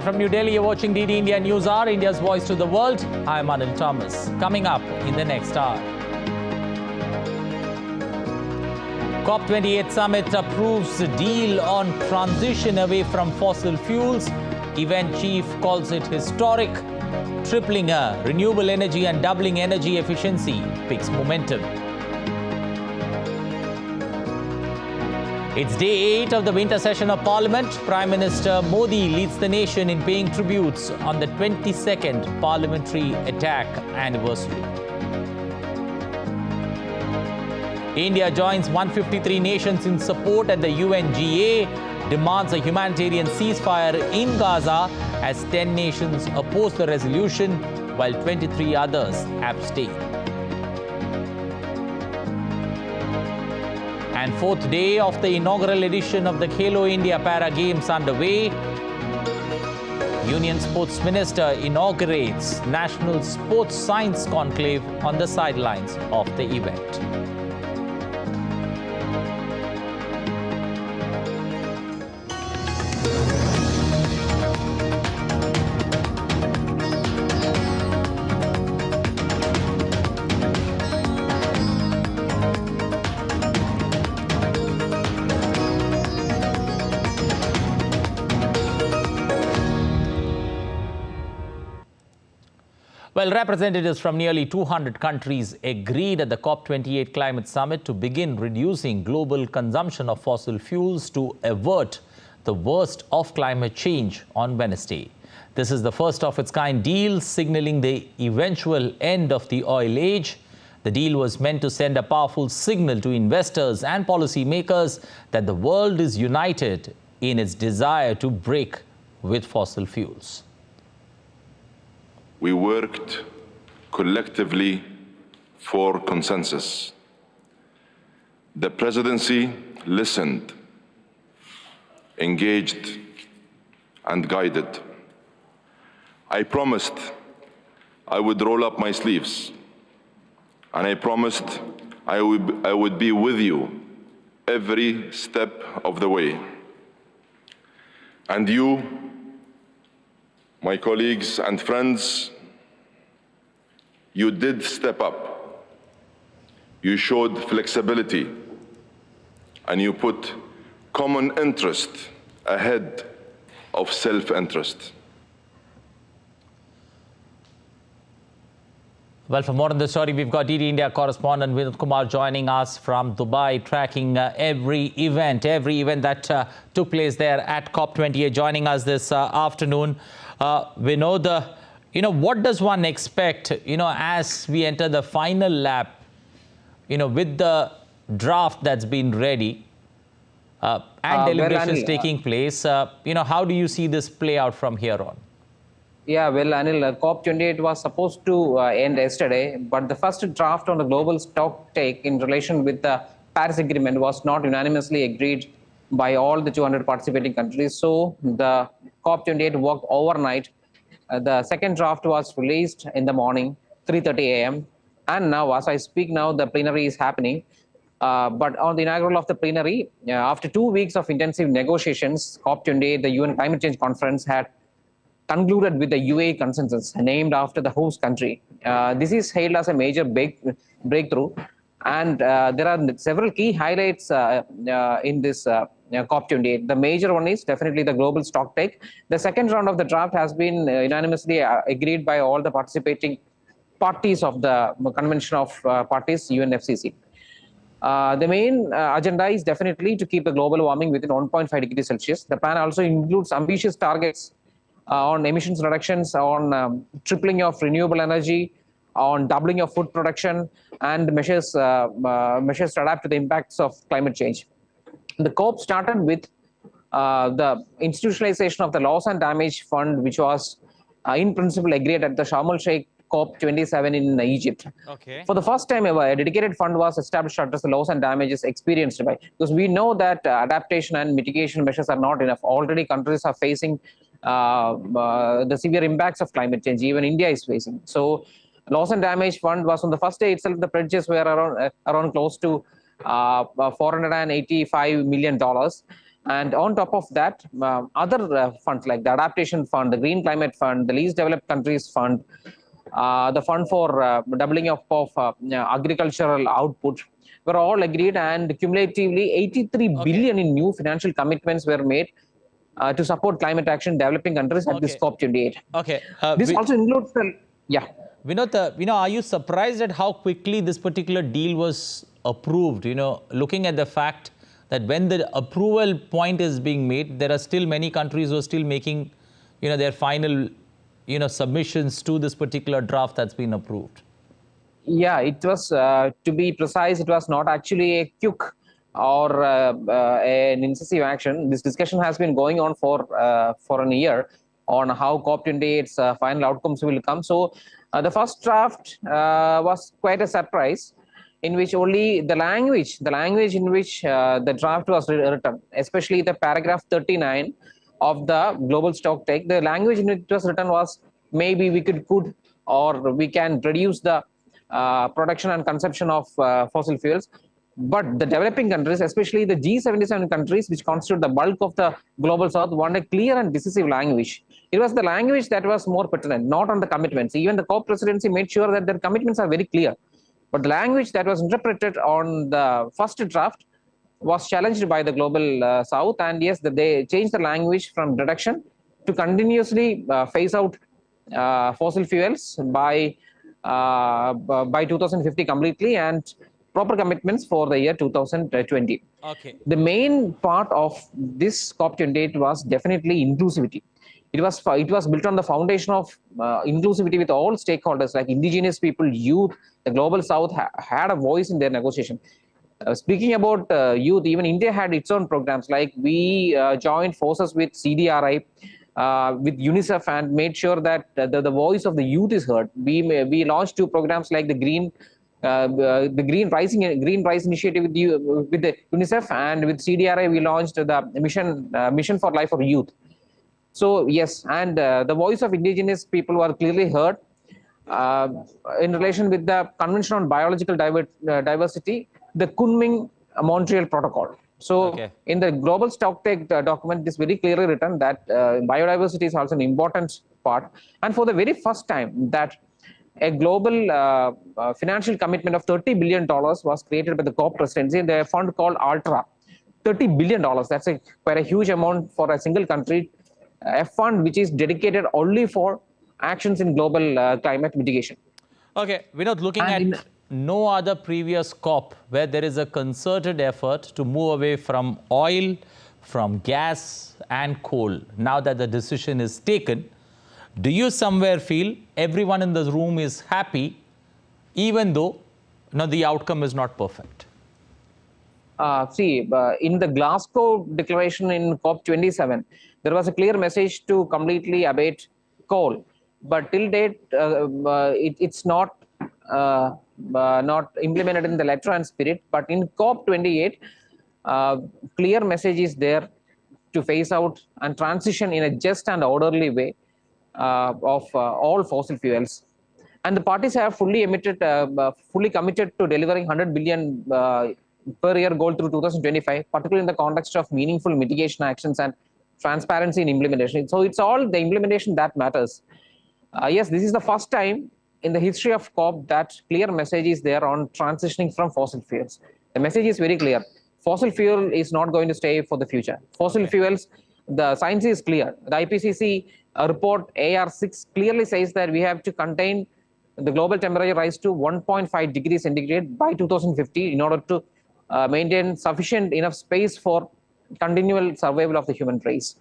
from New Delhi, you're watching DD India News Hour, India's voice to the world. I'm Anil Thomas. Coming up in the next hour. COP28 summit approves a deal on transition away from fossil fuels. Event chief calls it historic. Tripling renewable energy and doubling energy efficiency picks momentum. It's day 8 of the winter session of Parliament. Prime Minister Modi leads the nation in paying tributes on the 22nd parliamentary attack anniversary. India joins 153 nations in support at the UNGA, demands a humanitarian ceasefire in Gaza as 10 nations oppose the resolution while 23 others abstain. And fourth day of the inaugural edition of the Khelo India Para Games underway. Union Sports Minister inaugurates National Sports Science Conclave on the sidelines of the event. Well, representatives from nearly 200 countries agreed at the COP28 climate summit to begin reducing global consumption of fossil fuels to avert the worst of climate change on Wednesday. This is the first of its kind deal signaling the eventual end of the oil age. The deal was meant to send a powerful signal to investors and policymakers that the world is united in its desire to break with fossil fuels. We worked collectively for consensus. The presidency listened, engaged, and guided. I promised I would roll up my sleeves, and I promised I would be with you every step of the way. And you, my colleagues and friends, you did step up. You showed flexibility, and you put common interest ahead of self-interest. Well, for more on the story, we've got DD India correspondent Vinod Kumar joining us from Dubai, tracking every event that took place there at COP28, joining us this afternoon. Vinod, what does one expect, as we enter the final lap, with the draft that's been ready and deliberations taking place, how do you see this play out from here on? Yeah, well, Anil, COP28 was supposed to end yesterday, but the first draft on the global stock take in relation with the Paris Agreement was not unanimously agreed by all the 200 participating countries. So the COP28 worked overnight. The second draft was released in the morning, 3:30 a.m. And now, as I speak now, the plenary is happening. But on the inaugural of the plenary, after 2 weeks of intensive negotiations, COP28, the UN Climate Change Conference, had concluded with the UA consensus named after the host country. This is hailed as a major breakthrough. And there are several key highlights in this COP28. The major one is definitely the global stock take. The second round of the draft has been unanimously agreed by all the participating parties of the Convention of Parties, UNFCCC. The main agenda is definitely to keep the global warming within 1.5 degrees Celsius. The plan also includes ambitious targets on emissions reductions, on tripling of renewable energy, on doubling of food production, and measures to adapt to the impacts of climate change. The COP started with the institutionalization of the Loss and Damage Fund, which was in principle agreed at the Sharm el-Sheikh COP27 in Egypt. Okay. For the first time ever, a dedicated fund was established to address the loss and damages experienced by, because we know that adaptation and mitigation measures are not enough. Already countries are facing the severe impacts of climate change. Even India is facing. So loss and damage fund was on the first day itself, the pledges were around close to $485 million. And on top of that, other funds like the Adaptation Fund, the Green Climate Fund, the Least Developed Countries Fund, the fund for doubling up of agricultural output were all agreed, and cumulatively 83 billion in new financial commitments were made to support climate action in developing countries at this COP28. Okay. This also includes the, Vinod, are you surprised at how quickly this particular deal was approved? Looking at the fact that when the approval point is being made, there are still many countries who are still making, their final, submissions to this particular draft that's been approved. Yeah, it was, to be precise, it was not actually a quick or an incisive action. This discussion has been going on for a year on how COP28's final outcomes will come. So the first draft was quite a surprise, in which only the language in which the draft was written, especially the paragraph 39 of the global stocktake, the language in which it was written was maybe we could or we can reduce the production and consumption of fossil fuels. But the developing countries, especially the G77 countries, which constitute the bulk of the global south, want a clear and decisive language. It was the language that was more pertinent, not on the commitments. Even the COP presidency made sure that their commitments are very clear. But the language that was interpreted on the first draft was challenged by the global south. And yes, they changed the language from reduction to continuously phase out fossil fuels by 2050 completely, and proper commitments for the year 2020. Okay. The main part of this COP28 was definitely inclusivity. It was built on the foundation of inclusivity with all stakeholders like indigenous people, youth. The global south had a voice in their negotiation. Speaking about youth, even India had its own programs. Like we joined forces with CDRI, with UNICEF, and made sure that the voice of the youth is heard. We launched two programs like the Green Rise initiative with the UNICEF, and with CDRI we launched the Mission for Life for Youth. So yes, and the voice of indigenous people were clearly heard in relation with the Convention on Biological Diversity, the Kunming Montreal Protocol. So in the global stocktake document, it is very clearly written that biodiversity is also an important part. And for the very first time, that a global financial commitment of $30 billion was created by the COP presidency in the fund called ALTRA. $30 billion, that's quite a huge amount for a single country. A fund which is dedicated only for actions in global climate mitigation. Okay, we're not looking at no other previous COP where there is a concerted effort to move away from oil, from gas and coal. Now that the decision is taken, do you somewhere feel everyone in the room is happy, even though the outcome is not perfect? In the Glasgow declaration in COP27, there was a clear message to completely abate coal. But till date, it's not implemented in the letter and spirit. But in COP28, clear message is there to phase out and transition in a just and orderly way of all fossil fuels. And the parties have fully committed to delivering 100 billion per year goal through 2025, particularly in the context of meaningful mitigation actions and transparency in implementation. So it's all the implementation that matters. Yes, this is the first time in the history of COP that clear message is there on transitioning from fossil fuels. The message is very clear. Fossil fuel is not going to stay for the future. Fossil fuels, the science is clear. The IPCC report AR6 clearly says that we have to contain the global temperature rise to 1.5 degrees centigrade by 2050 in order to maintain sufficient enough space for continual survival of the human race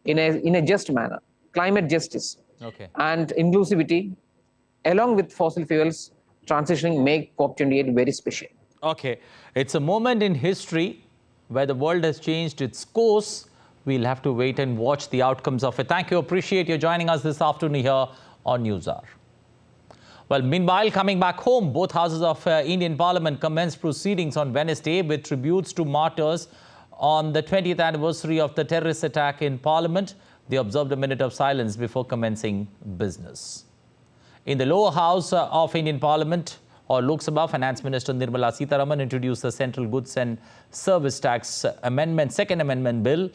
in a just manner. Climate justice and inclusivity, along with fossil fuels transitioning, make COP28 very special. Okay, it's a moment in history where the world has changed its course. We'll have to wait and watch the outcomes of it. Thank you. Appreciate you joining us this afternoon here on NewsHour. Well, meanwhile, coming back home, both houses of Indian Parliament commenced proceedings on Wednesday with tributes to martyrs on the 20th anniversary of the terrorist attack in Parliament. They observed a minute of silence before commencing business. In the lower house of Indian Parliament, or Lok Sabha, Finance Minister Nirmala Sitharaman introduced the Central Goods and Service Tax Amendment, Second Amendment Bill.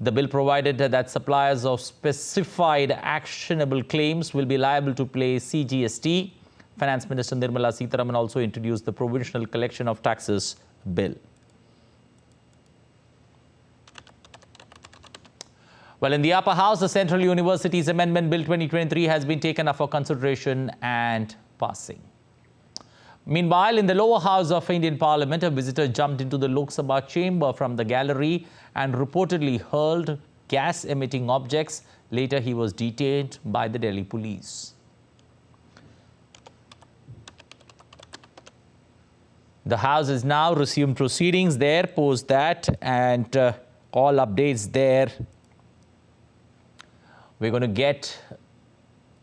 The bill provided that suppliers of specified actionable claims will be liable to pay CGST. Finance Minister Nirmala Sitharaman also introduced the Provisional Collection of Taxes Bill. Well, in the upper house, the Central Universities Amendment Bill 2023 has been taken up for consideration and passing. Meanwhile, in the lower house of Indian Parliament, a visitor jumped into the Lok Sabha chamber from the gallery and reportedly hurled gas-emitting objects. Later, he was detained by the Delhi police. The House has now resumed proceedings there, post that, and all updates there we're going to get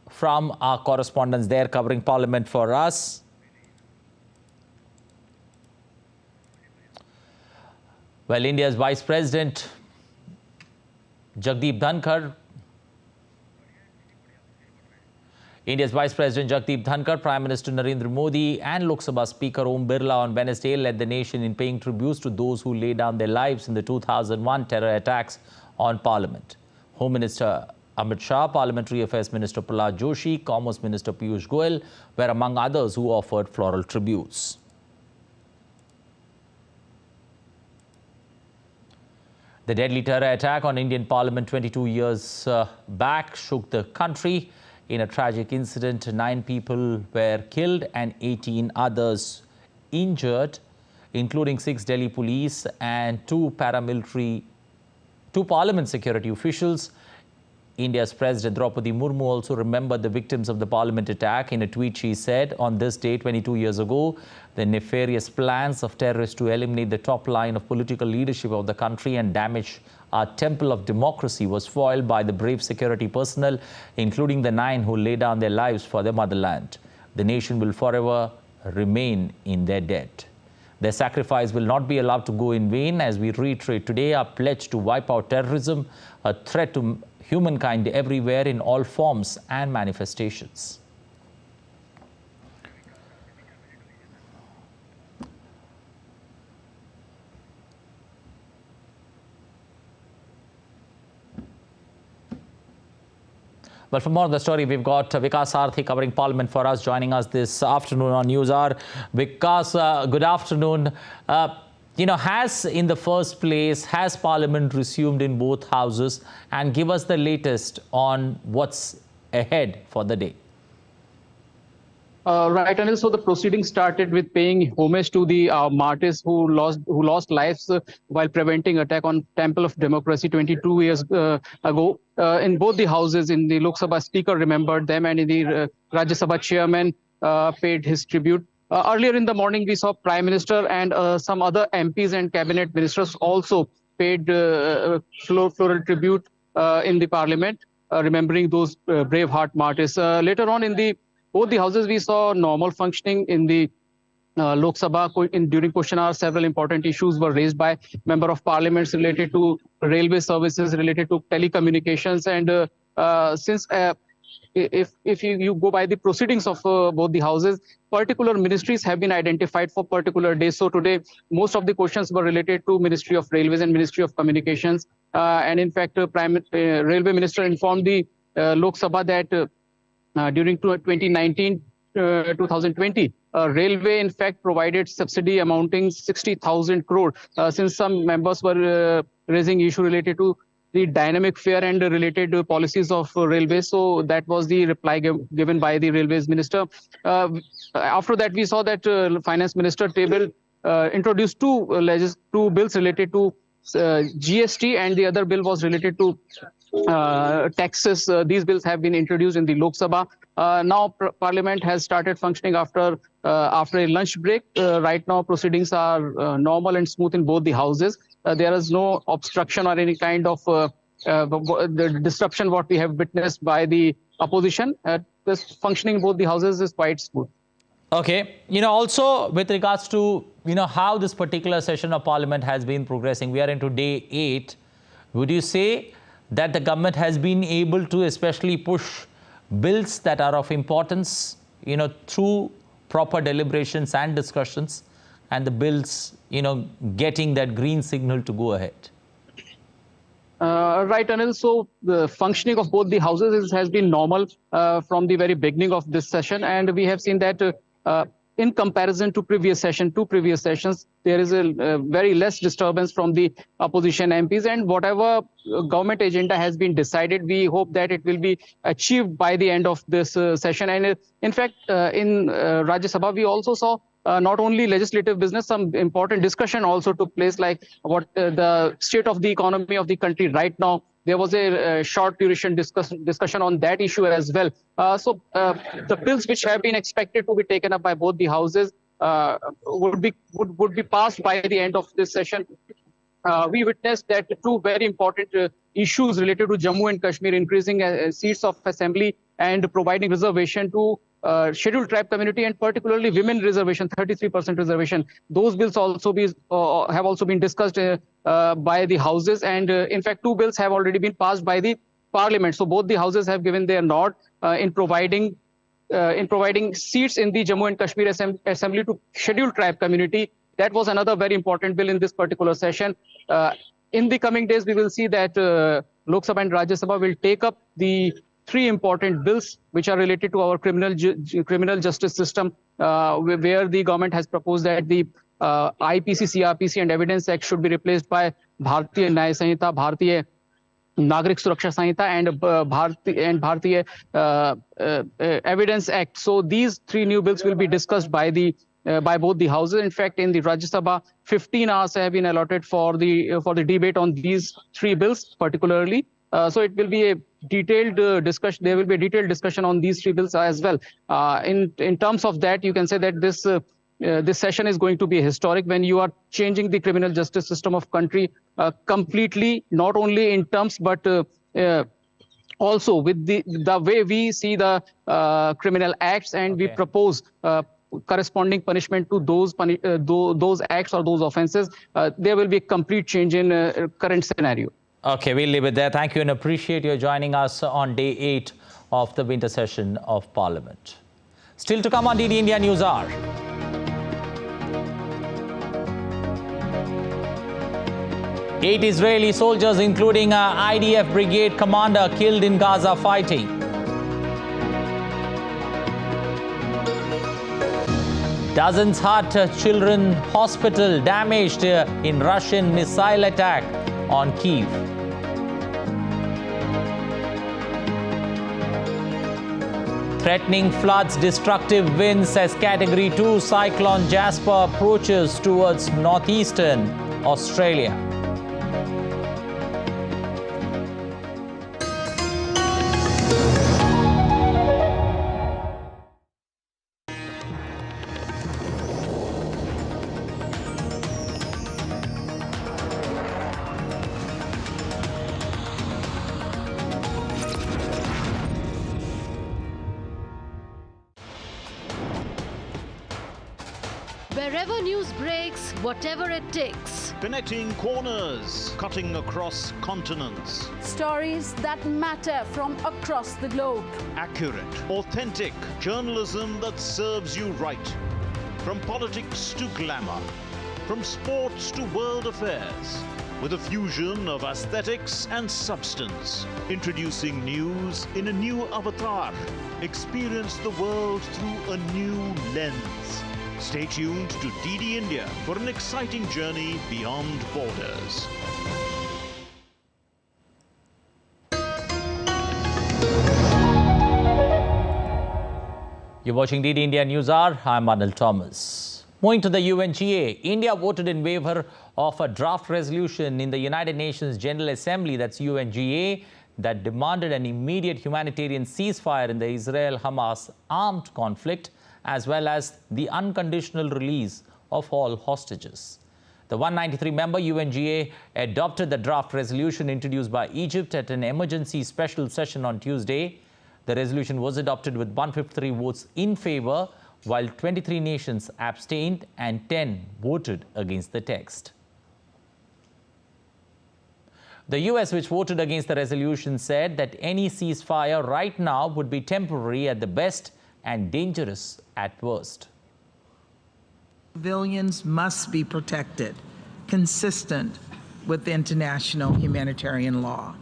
from our correspondents there covering Parliament for us. Well, India's Vice President Jagdeep Dhankar, Prime Minister Narendra Modi and Lok Sabha Speaker Om Birla on Wednesday led the nation in paying tributes to those who laid down their lives in the 2001 terror attacks on Parliament. Home Minister Amit Shah, Parliamentary Affairs Minister Prahlad Joshi, Commerce Minister Piyush Goyal were among others who offered floral tributes. The deadly terror attack on Indian Parliament 22 years back shook the country. In a tragic incident, 9 people were killed and 18 others injured, including 6 Delhi police and 2 Parliament security officials. India's President Draupadi Murmu also remembered the victims of the Parliament attack. In a tweet, she said, on this day 22 years ago, the nefarious plans of terrorists to eliminate the top line of political leadership of the country and damage our temple of democracy was foiled by the brave security personnel, including the 9 who laid down their lives for their motherland. The nation will forever remain in their debt. Their sacrifice will not be allowed to go in vain as we reiterate today our pledge to wipe out terrorism, a threat to humankind everywhere in all forms and manifestations. Well, for more on the story, we've got Vikas Sarthi covering Parliament for us, joining us this afternoon on News Hour. Vikas, good afternoon. Has Parliament resumed in both houses? And give us the latest on what's ahead for the day. Right, Anil. So the proceedings started with paying homage to the martyrs who lost lives while preventing attack on Temple of Democracy 22 years ago. In both the houses, in the Lok Sabha, Speaker remembered them, and in the Rajya Sabha Chairman paid his tribute. Earlier in the morning, we saw Prime Minister and some other MPs and cabinet ministers also paid floral tribute in the Parliament, remembering those brave heart martyrs. Later on in both the houses, we saw normal functioning. In the Lok Sabha, during question hour, several important issues were raised by Member of Parliaments related to railway services, related to telecommunications. And since if you go by the proceedings of both the houses, particular ministries have been identified for particular days. So today, most of the questions were related to Ministry of Railways and Ministry of Communications. And in fact, Railway Minister informed the Lok Sabha that during 2019-2020, Railway in fact provided subsidy amounting 60,000 crore. Since some members were raising issue related to the dynamic fare and related policies of railways, so that was the reply given by the Railways Minister. After that, we saw that Finance Minister introduced two bills related to GST, and the other bill was related to taxes. These bills have been introduced in the Lok Sabha. Now Parliament has started functioning after a lunch break. Right now proceedings are normal and smooth in both the houses. There is no obstruction or any kind of the disruption what we have witnessed by the opposition. This functioning in both the houses is quite smooth. Okay. Also with regards to, how this particular session of Parliament has been progressing, we are into day 8. Would you say that the government has been able to especially push bills that are of importance, through proper deliberations and discussions and the bills, getting that green signal to go ahead? Right, Anil. So the functioning of both the houses has been normal from the very beginning of this session, and we have seen that in comparison to previous sessions, there is a very less disturbance from the opposition MPs, and whatever government agenda has been decided, we hope that it will be achieved by the end of this session. And in fact, in Rajya Sabha, we also saw not only legislative business, some important discussion also took place, like what the state of the economy of the country right now. There was a short duration discussion on that issue as well. So the bills which have been expected to be taken up by both the houses would be passed by the end of this session. We witnessed that two very important issues related to Jammu and Kashmir, increasing seats of assembly and providing reservation to scheduled tribe community, and particularly women reservation, 33% reservation. Those bills also have also been discussed by the houses, and in fact, two bills have already been passed by the parliament. So both the houses have given their nod in providing seats in the Jammu and Kashmir assembly to scheduled tribe community. That was another very important bill in this particular session. In the coming days, we will see that Lok Sabha and Rajya Sabha will take up the three important bills which are related to our criminal justice system, where the government has proposed that the IPC, CRPC and Evidence Act should be replaced by Bharatiya Nyaya Sanhita, Bharatiya Nagrik Suraksha Sanhita and Bharatiya Evidence Act. So these three new bills will be discussed by both the houses. In fact, in the Rajya Sabha, 15 hours have been allotted for the debate on these three bills particularly. So it will be a detailed discussion. There will be a detailed discussion on these three bills as well. In terms of that, you can say that this session is going to be historic when you are changing the criminal justice system of country completely, not only in terms but also with the way we see the criminal acts, and we propose corresponding punishment to those acts or those offences. There will be a complete change in current scenario. Okay, we'll leave it there. Thank you and appreciate your joining us on day 8 of the winter session of Parliament. Still to come on DD India News Hour. 8 Israeli soldiers, including a IDF brigade commander, killed in Gaza fighting. Dozens hurt, children hospital damaged in Russian missile attack on Kyiv. Threatening floods, destructive winds as Category 2 Cyclone Jasper approaches towards northeastern Australia. Wherever news breaks, whatever it takes. Connecting corners, cutting across continents. Stories that matter from across the globe. Accurate, authentic journalism that serves you right. From politics to glamour, from sports to world affairs. With a fusion of aesthetics and substance. Introducing news in a new avatar. Experience the world through a new lens. Stay tuned to DD India for an exciting journey beyond borders. You're watching DD India News Hour. I'm Anil Thomas. Moving to the UNGA, India voted in favor of a draft resolution in the United Nations General Assembly, that's UNGA, that demanded an immediate humanitarian ceasefire in the Israel-Hamas armed conflict, as well as the unconditional release of all hostages. The 193-member UNGA adopted the draft resolution introduced by Egypt at an emergency special session on Tuesday. The resolution was adopted with 153 votes in favor, while 23 nations abstained and 10 voted against the text. The US, which voted against the resolution, said that any ceasefire right now would be temporary at the best and dangerous at worst. Civilians must be protected, consistent with international humanitarian law.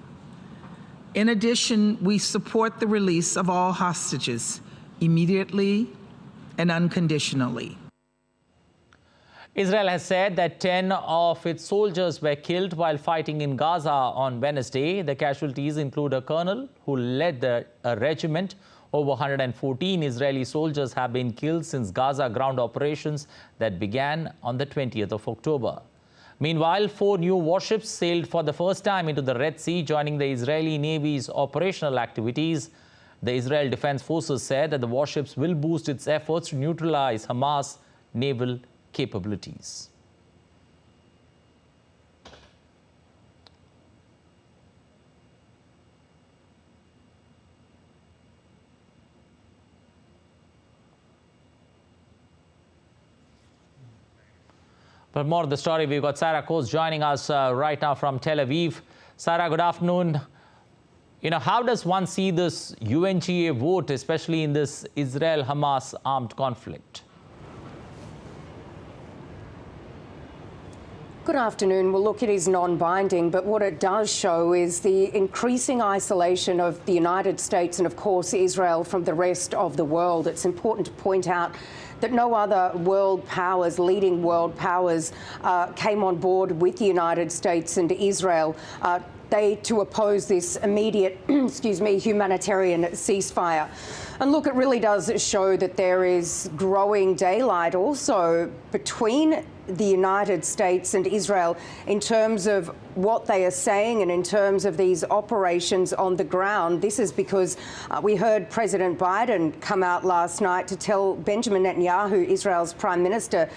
In addition, we support the release of all hostages immediately and unconditionally. Israel has said that 10 of its soldiers were killed while fighting in Gaza on Wednesday. The casualties include a colonel who led a regiment. Over 114 Israeli soldiers have been killed since Gaza ground operations that began on the 20th of October. Meanwhile, 4 new warships sailed for the first time into the Red Sea, joining the Israeli Navy's operational activities. The Israel Defense Forces said that the warships will boost its efforts to neutralize Hamas' naval capabilities. For more of the story, we've got Sarah Coase joining us right now from Tel Aviv. Sarah, good afternoon. How does one see this UNGA vote, especially in this Israel-Hamas armed conflict? Good afternoon. Well, look, it is non-binding, but what it does show is the increasing isolation of the United States and, of course, Israel from the rest of the world. It's important to point out that no other world powers, leading world powers, came on board with the United States and Israel to oppose this immediate, humanitarian ceasefire. And look, it really does show that there is growing daylight also between the United States and Israel in terms of what they are saying and in terms of these operations on the ground. This is because we heard President Biden come out last night to tell Benjamin Netanyahu, Israel's Prime Minister,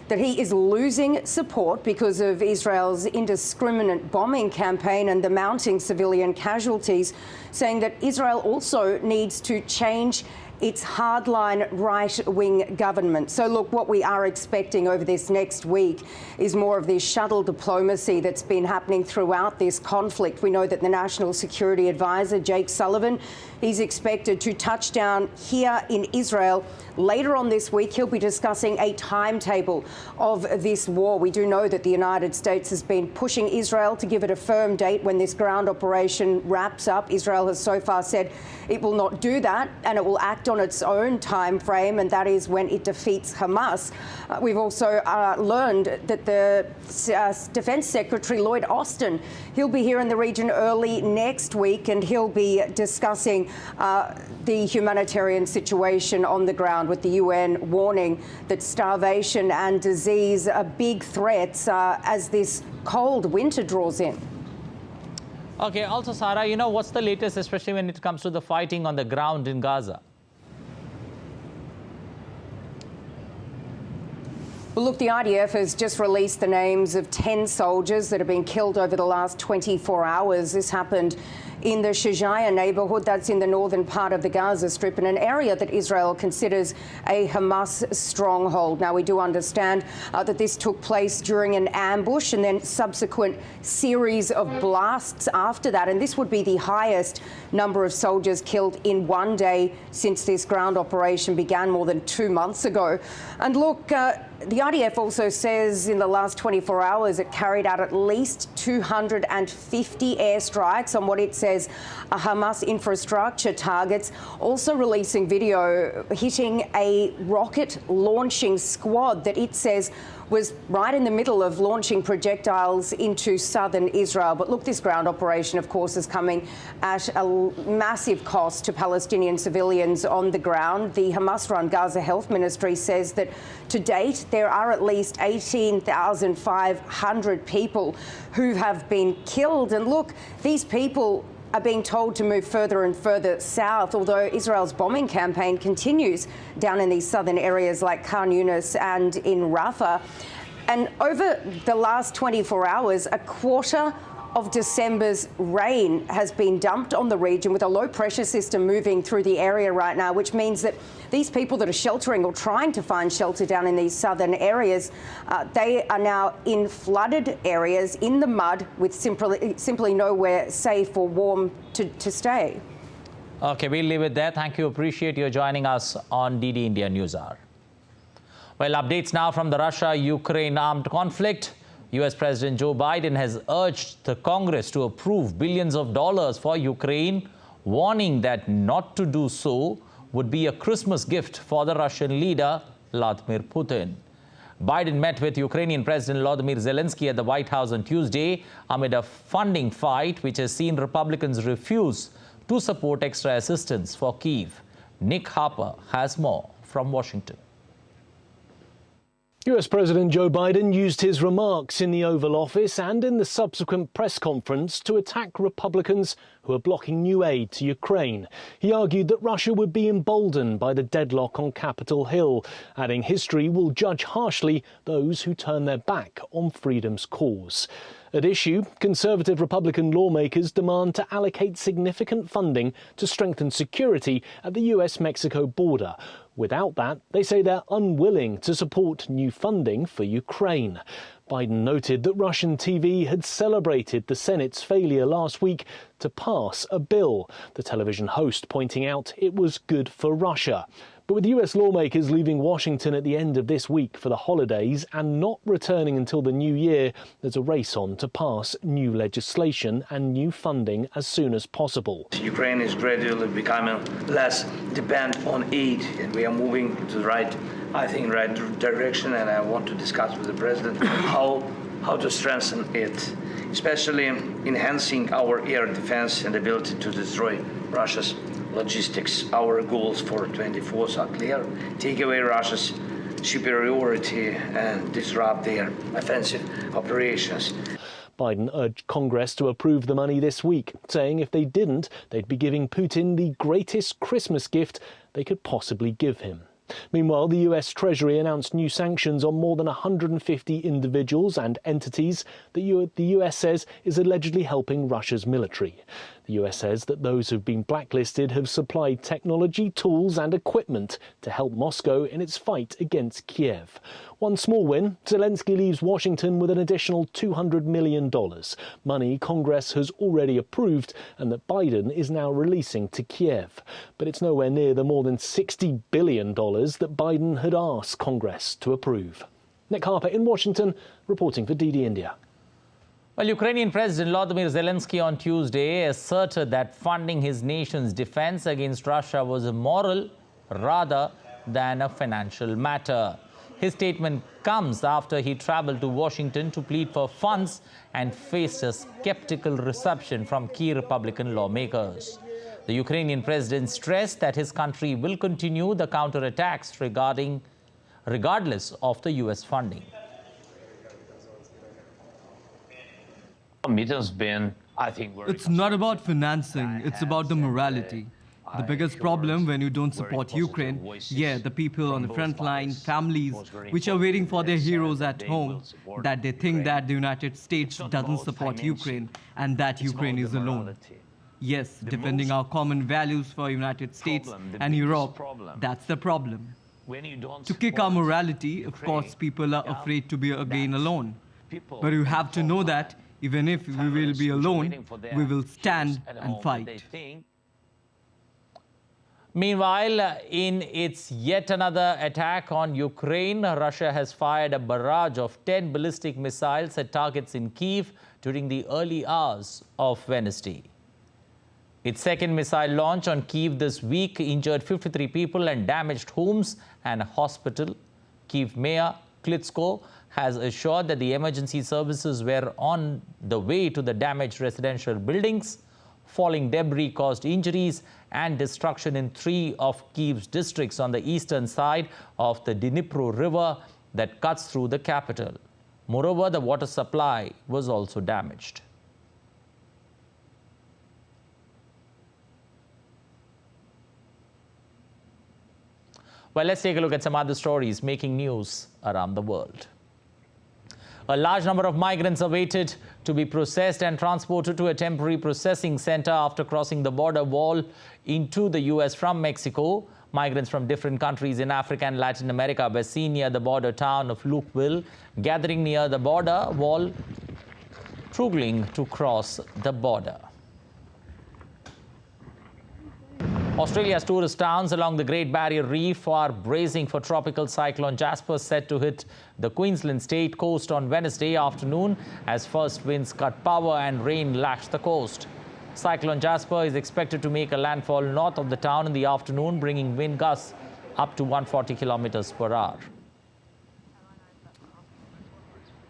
that he is losing support because of Israel's indiscriminate bombing campaign and the mounting civilian casualties, saying that Israel also needs to change its hardline right-wing government. So look, what we are expecting over this next week is more of this shuttle diplomacy that's been happening throughout this conflict. We know that the National Security Advisor, Jake Sullivan, he's expected to touch down here in Israel later on this week. He'll be discussing a timetable of this war. We do know that the United States has been pushing Israel to give it a firm date when this ground operation wraps up. Israel has so far said it will not do that and it will act on its own time frame, and that is when it defeats Hamas. We've also learned that the Defense Secretary Lloyd Austin, he'll be here in the region early next week, and he'll be discussing the humanitarian situation on the ground, with the UN warning that starvation and disease are big threats as this cold winter draws in. Okay, also, Sarah, what's the latest, especially when it comes to the fighting on the ground in Gaza? Well, look, the IDF has just released the names of 10 soldiers that have been killed over the last 24 hours. This happened in the Shijaya neighbourhood, that's in the northern part of the Gaza Strip, in an area that Israel considers a Hamas stronghold. Now, we do understand that this took place during an ambush and then subsequent series of blasts after that. And this would be the highest number of soldiers killed in one day since this ground operation began more than 2 months ago. And look, the IDF also says in the last 24 hours it carried out at least 250 airstrikes on what it says are Hamas infrastructure targets, also releasing video hitting a rocket launching squad that it says was right in the middle of launching projectiles into southern Israel. But look, this ground operation, of course, is coming at a massive cost to Palestinian civilians on the ground. The Hamas-run Gaza Health Ministry says that to date, there are at least 18,500 people who have been killed. And look, these people are being told to move further and further south, although Israel's bombing campaign continues down in these southern areas like Khan Yunis and in Rafah. And over the last 24 hours, a quarter of December's rain has been dumped on the region, with a low pressure system moving through the area right now, which means that these people that are sheltering or trying to find shelter down in these southern areas, they are now in flooded areas in the mud with simply nowhere safe or warm to stay. Okay, we'll leave it there. Thank you. Appreciate you joining us on DD India News Hour. Well, updates now from the Russia-Ukraine armed conflict. US President Joe Biden has urged the Congress to approve billions of dollars for Ukraine, warning that not to do so would be a Christmas gift for the Russian leader, Vladimir Putin. Biden met with Ukrainian President Volodymyr Zelensky at the White House on Tuesday amid a funding fight which has seen Republicans refuse to support extra assistance for Kyiv. Nick Harper has more from Washington. US President Joe Biden used his remarks in the Oval Office and in the subsequent press conference to attack Republicans who are blocking new aid to Ukraine. He argued that Russia would be emboldened by the deadlock on Capitol Hill, adding history will judge harshly those who turn their back on freedom's cause. At issue, Conservative Republican lawmakers demand to allocate significant funding to strengthen security at the US-Mexico border. Without that, they say they're unwilling to support new funding for Ukraine. Biden noted that Russian TV had celebrated the Senate's failure last week to pass a bill, the television host pointing out it was good for Russia. But with US lawmakers leaving Washington at the end of this week for the holidays and not returning until the new year, there's a race on to pass new legislation and new funding as soon as possible. Ukraine is gradually becoming less dependent on aid, and we are moving to the right direction, and I want to discuss with the President how to strengthen it, especially enhancing our air defense and ability to destroy Russia's logistics. Our goals for 24 are clear: take away Russia's superiority and disrupt their offensive operations. Biden urged Congress to approve the money this week, saying if they didn't, they'd be giving Putin the greatest Christmas gift they could possibly give him. Meanwhile, the US Treasury announced new sanctions on more than 150 individuals and entities that the US says is allegedly helping Russia's military. The US says that those who've been blacklisted have supplied technology, tools and equipment to help Moscow in its fight against Kiev. One small win, Zelensky leaves Washington with an additional $200 million, money Congress has already approved and that Biden is now releasing to Kiev. But it's nowhere near the more than $60 billion that Biden had asked Congress to approve. Nick Harper in Washington, reporting for DD India. Well, Ukrainian President Volodymyr Zelensky on Tuesday asserted that funding his nation's defense against Russia was a moral rather than a financial matter. His statement comes after he traveled to Washington to plead for funds and faced a skeptical reception from key Republican lawmakers. The Ukrainian president stressed that his country will continue the counterattacks regardless of the US funding. It has been, I think, it's not about financing, it's about the morality. The biggest problem when you don't support Ukraine, the people on the front line, families which are waiting for their heroes at home, that they think that the United States doesn't support Ukraine and that Ukraine is alone. Yes, defending our common values for United States and Europe, that's the problem. To kick our morality, of course, people are afraid to be again alone. But you have to know that even if we will be alone, we will stand and fight. Meanwhile, in its yet another attack on Ukraine, Russia has fired a barrage of 10 ballistic missiles at targets in Kyiv during the early hours of Wednesday. Its second missile launch on Kyiv this week injured 53 people and damaged homes and a hospital. Kyiv Mayor Klitschko has assured that the emergency services were on the way to the damaged residential buildings. Falling debris caused injuries and destruction in 3 of Kyiv's districts on the eastern side of the Dnipro River that cuts through the capital. Moreover, the water supply was also damaged. Well, let's take a look at some other stories making news around the world. A large number of migrants are waited to be processed and transported to a temporary processing center after crossing the border wall into the US from Mexico. Migrants from different countries in Africa and Latin America were seen near the border town of Lukeville, gathering near the border wall, struggling to cross the border. Australia's tourist towns along the Great Barrier Reef are bracing for tropical cyclone Jasper set to hit the Queensland state coast on Wednesday afternoon as first winds cut power and rain lashed the coast. Cyclone Jasper is expected to make a landfall north of the town in the afternoon, bringing wind gusts up to 140 kilometers per hour.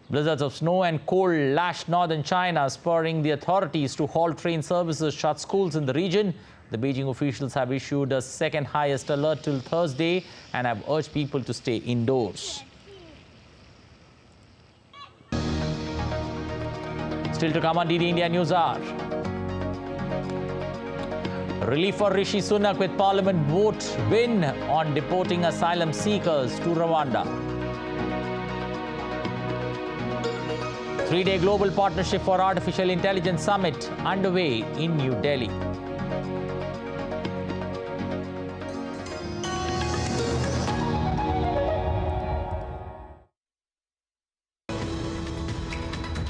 Blizzards of snow and cold lashed northern China, spurring the authorities to halt train services, shut schools in the region. The Beijing officials have issued a second highest alert till Thursday and have urged people to stay indoors. Still to come on DD India News Hour. Relief for Rishi Sunak with Parliament vote win on deporting asylum seekers to Rwanda. Three-day Global Partnership for Artificial Intelligence Summit underway in New Delhi.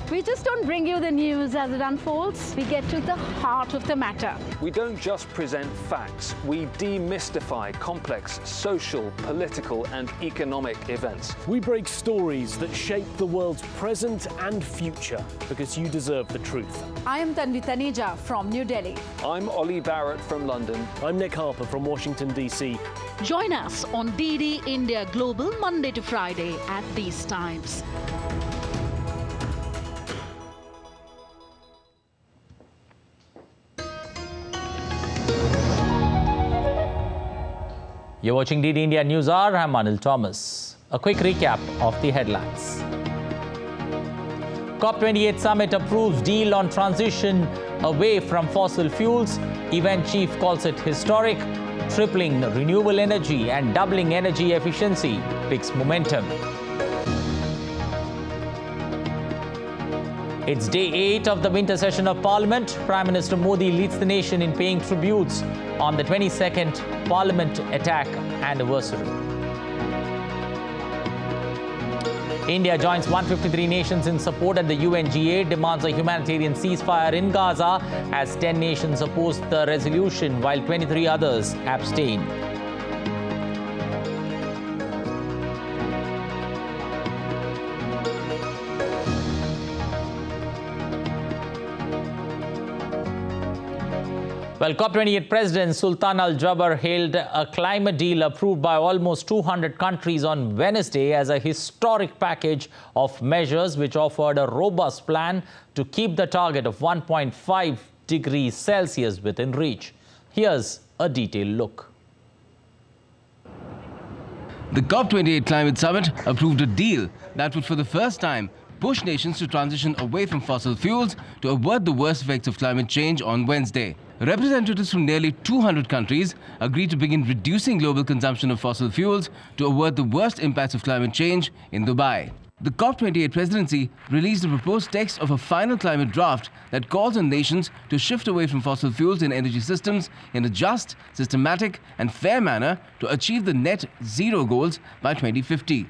We just don't bring you the news as it unfolds. We get to the heart of the matter. We don't just present facts. We demystify complex social, political and economic events. We break stories that shape the world's present and future because you deserve the truth. I am Tanvi Taneja from New Delhi. I'm Ollie Barrett from London. I'm Nick Harper from Washington, D.C. Join us on DD India Global Monday to Friday at these times. You're watching DD India News Hour. I'm Anil Thomas. A quick recap of the headlines. COP28 summit approves deal on transition away from fossil fuels. Event chief calls it historic. Tripling renewable energy and doubling energy efficiency picks momentum. It's day 8 of the winter session of Parliament. Prime Minister Modi leads the nation in paying tributes on the 22nd Parliament attack anniversary. India joins 153 nations in support at the UNGA, demands a humanitarian ceasefire in Gaza as 10 nations oppose the resolution while 23 others abstain. Well, COP28 President Sultan Al Jaber hailed a climate deal approved by almost 200 countries on Wednesday as a historic package of measures which offered a robust plan to keep the target of 1.5 degrees Celsius within reach. Here's a detailed look. The COP28 Climate Summit approved a deal that would, for the first time, push nations to transition away from fossil fuels to avert the worst effects of climate change on Wednesday. Representatives from nearly 200 countries agreed to begin reducing global consumption of fossil fuels to avert the worst impacts of climate change in Dubai. The COP28 presidency released a proposed text of a final climate draft that calls on nations to shift away from fossil fuels in energy systems in a just, systematic and fair manner to achieve the net zero goals by 2050.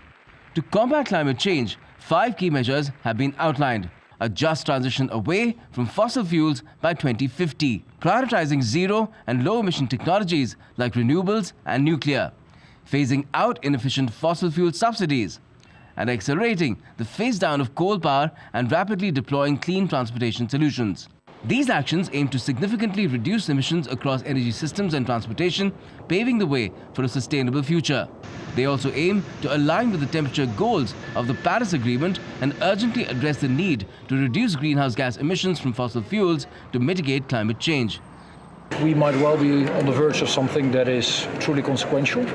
To combat climate change, 5 key measures have been outlined. A just transition away from fossil fuels by 2050, prioritizing zero and low emission technologies like renewables and nuclear, phasing out inefficient fossil fuel subsidies, and accelerating the phase down of coal power and rapidly deploying clean transportation solutions. These actions aim to significantly reduce emissions across energy systems and transportation, paving the way for a sustainable future. They also aim to align with the temperature goals of the Paris Agreement and urgently address the need to reduce greenhouse gas emissions from fossil fuels to mitigate climate change. We might well be on the verge of something that is truly consequential,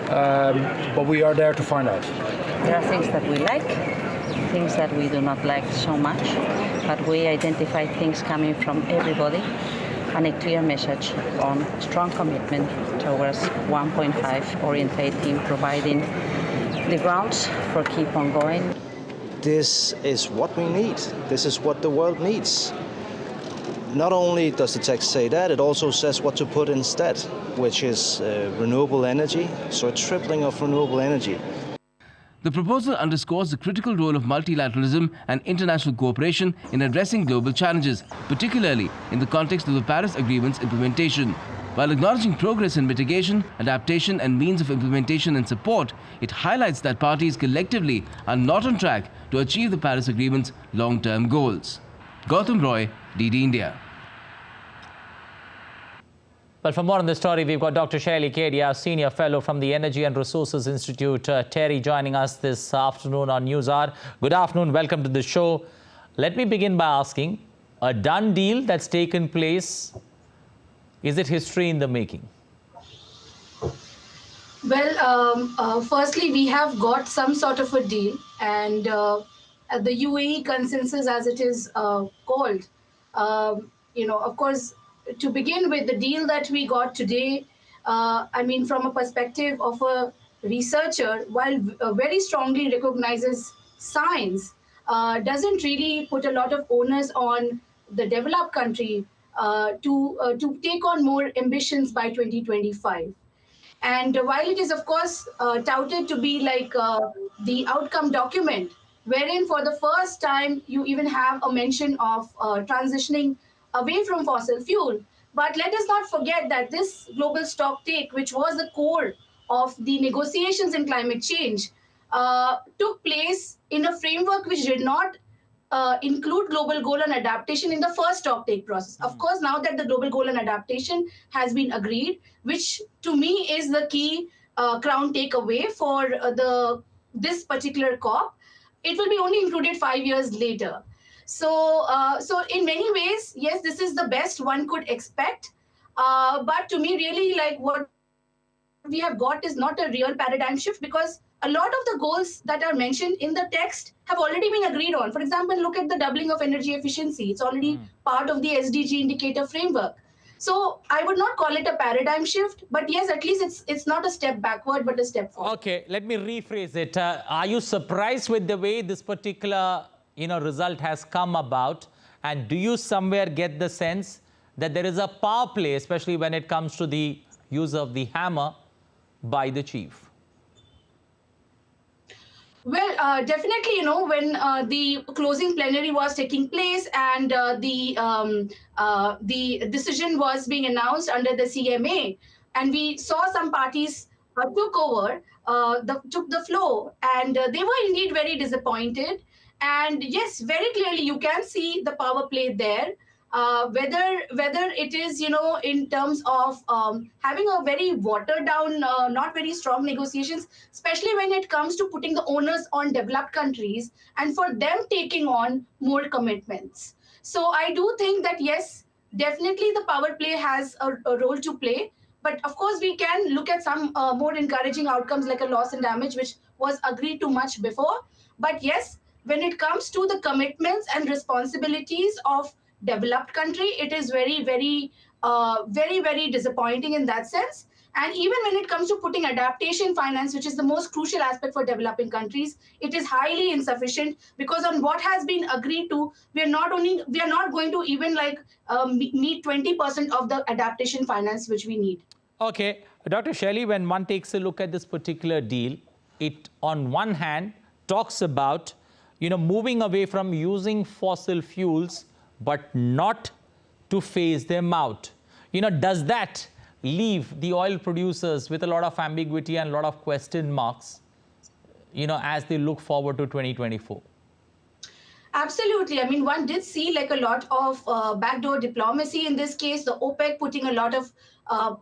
but we are there to find out. There are things that we like, things that we do not like so much, but we identify things coming from everybody and a clear message on strong commitment towards 1.5 orientating, providing the grounds for keep on going. This is what we need. This is what the world needs. Not only does the text say that, it also says what to put instead, which is renewable energy, so a tripling of renewable energy. The proposal underscores the critical role of multilateralism and international cooperation in addressing global challenges, particularly in the context of the Paris Agreement's implementation. While acknowledging progress in mitigation, adaptation and means of implementation and support, it highlights that parties collectively are not on track to achieve the Paris Agreement's long-term goals. Gautam Roy, DD India. Well, for more on this story, we've got Dr. Shaili Kedia, Senior Fellow from the Energy and Resources Institute, Terry, joining us this afternoon on News Hour. Good afternoon. Welcome to the show. Let me begin by asking, a done deal that's taken place, is it history in the making? Well, firstly, we have got some sort of a deal, and the UAE consensus, as it is called, of course, to begin with, the deal that we got today, I mean, from a perspective of a researcher, while very strongly recognizes science, doesn't really put a lot of onus on the developed country to take on more ambitions by 2025. And while it is, of course, touted to be like the outcome document, wherein for the first time you even have a mention of transitioning away from fossil fuel. But let us not forget that this global stock take, which was the core of the negotiations in climate change, took place in a framework which did not include global goal and adaptation in the first stocktake process. Of course, now that the global goal and adaptation has been agreed, which to me is the key crown takeaway for this particular COP, it will be only included 5 years later. So, so in many ways, yes, this is the best one could expect. But to me, really, like what we have got is not a real paradigm shift, because a lot of the goals that are mentioned in the text have already been agreed on. For example, look at the doubling of energy efficiency. It's already part of the SDG indicator framework. So I would not call it a paradigm shift, but yes, at least it's not a step backward, but a step forward. Okay, let me rephrase it. Are you surprised with the way this particular result has come about? And do you somewhere get the sense that there is a power play, especially when it comes to the use of the hammer by the chief? Well, definitely, when the closing plenary was taking place and the decision was being announced under the CMA, and we saw some parties took the floor, and they were indeed very disappointed. And yes, very clearly, you can see the power play there. Whether it is, in terms of having a very watered down, not very strong negotiations, especially when it comes to putting the onus on developed countries and for them taking on more commitments. So I do think that, yes, definitely the power play has a role to play. But of course, we can look at some more encouraging outcomes like a loss and damage, which was agreed to much before. But yes, when it comes to the commitments and responsibilities of developed country, it is very, very disappointing in that sense. And even when it comes to putting adaptation finance, which is the most crucial aspect for developing countries, it is highly insufficient, because on what has been agreed to, we are not going to even meet 20% of the adaptation finance which we need. Okay, Dr. Shaili, when one takes a look at this particular deal, it on one hand talks about moving away from using fossil fuels, but not to phase them out. Does that leave the oil producers with a lot of ambiguity and a lot of question marks, as they look forward to 2024? Absolutely. I mean, one did see like a lot of backdoor diplomacy in this case, the OPEC putting a lot of